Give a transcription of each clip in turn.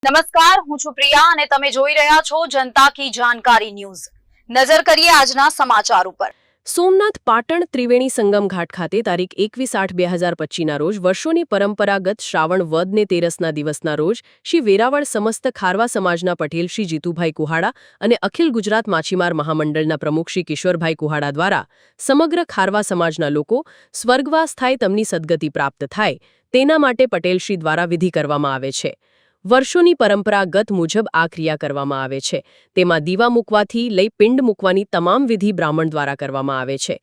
નમસ્કાર, હું છું પ્રિયા અને તમે જોઈ રહ્યા છો જનતા કી જાણકારી ન્યૂઝ। નજર કરીએ આજના સમાચાર ઉપર। સોમનાથ પાટણ ત્રિવેણી સંગમ ઘાટ ખાતે તારીખ 21/8/2025ના રોજ વર્ષોની પરંપરાગત શ્રાવણ વદને તેરસના દિવસના રોજ શ્રી વેરાવળ સમસ્ત ખારવા સમાજના પટેલ શ્રી જીતુભાઈ કુહાડા અને અખિલ ગુજરાત માછીમાર મહામંડળના પ્રમુખ શ્રી કિશોરભાઈ કુહાડા દ્વારા સમગ્ર ખારવા સમાજના લોકો સ્વર્ગવાસ થાય તેમની સદગતિ પ્રાપ્ત થાય તેના માટે પટેલશ્રી દ્વારા વિધિ કરવામાં આવે છે। વર્ષોની પરંપરાગત મુજબ આ ક્રિયા કરવામાં આવે છે। તેમાં દીવા મૂકવાથી લઈ પિંડ મૂકવાની તમામ વિધિ બ્રાહ્મણ દ્વારા કરવામાં આવે છે।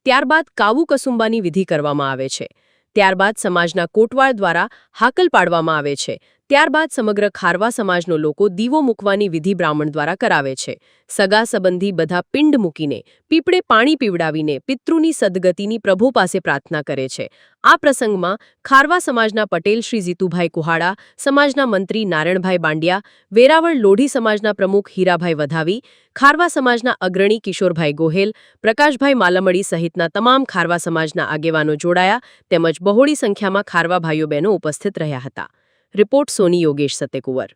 ત્યારબાદ કાવું કસુંબાની વિધિ કરવામાં આવે છે। ત્યારબાદ સમાજના કોટવાળ દ્વારા હાકલ પાડવામાં આવે છે। ત્યારબાદ સમગ્ર ખારવા સમાજનો લોકો દીવો મૂકવાની વિધિ બ્રાહ્મણ દ્વારા કરાવે છે। સગા સંબંધી બધા પિંડ મૂકીને પીપળે પાણી પીવડાવીને પિતૃની સદગતિની પ્રભુ પાસે પ્રાર્થના કરે છે। આ પ્રસંગમાં ખારવા સમાજના પટેલ શ્રી જીતુભાઈ કુહાડા, સમાજના મંત્રી નારાયણભાઈ બાંડિયા, વેરાવળ લોઢી સમાજના પ્રમુખ હીરાભાઈ વધાવી, ખારવા સમાજના અગ્રણી કિશોરભાઈ ગોહેલ, પ્રકાશભાઈ માલમડી સહિતના તમામ ખારવા સમાજના આગેવાનો જોડાયા તેમજ બહોળી સંખ્યામાં ખારવા ભાઈઓ બહેનો ઉપસ્થિત રહ્યા હતા। રિપોર્ટ સોની યોગેશ સત્યકુંવર।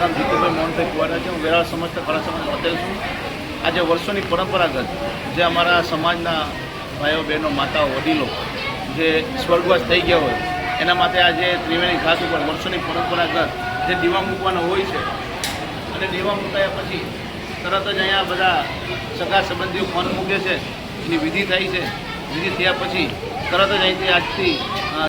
નામ જીતુભાઈ મોહનભાઈ કુવાડા છે। હું વેરાવળ સમસ્ત ખારવા સમાજ પટેલ છું। આજે વર્ષોની પરંપરાગત જે અમારા સમાજના ભાઈઓ બહેનો માતાઓ વડીલો જે સ્વર્ગવાસ થઈ ગયા હોય એના માટે આજે ત્રિવેણી ઘાટ ઉપર વર્ષોની પરંપરાગત જે દીવા મૂકવાનો હોય છે અને દીવા મૂકાયા પછી તરત જ અહીંયા બધા સગા સંબંધીઓ ફોન મૂકે છે, એની વિધિ થાય છે। વિધિ થયા પછી તરત જ અહીંથી આજથી 6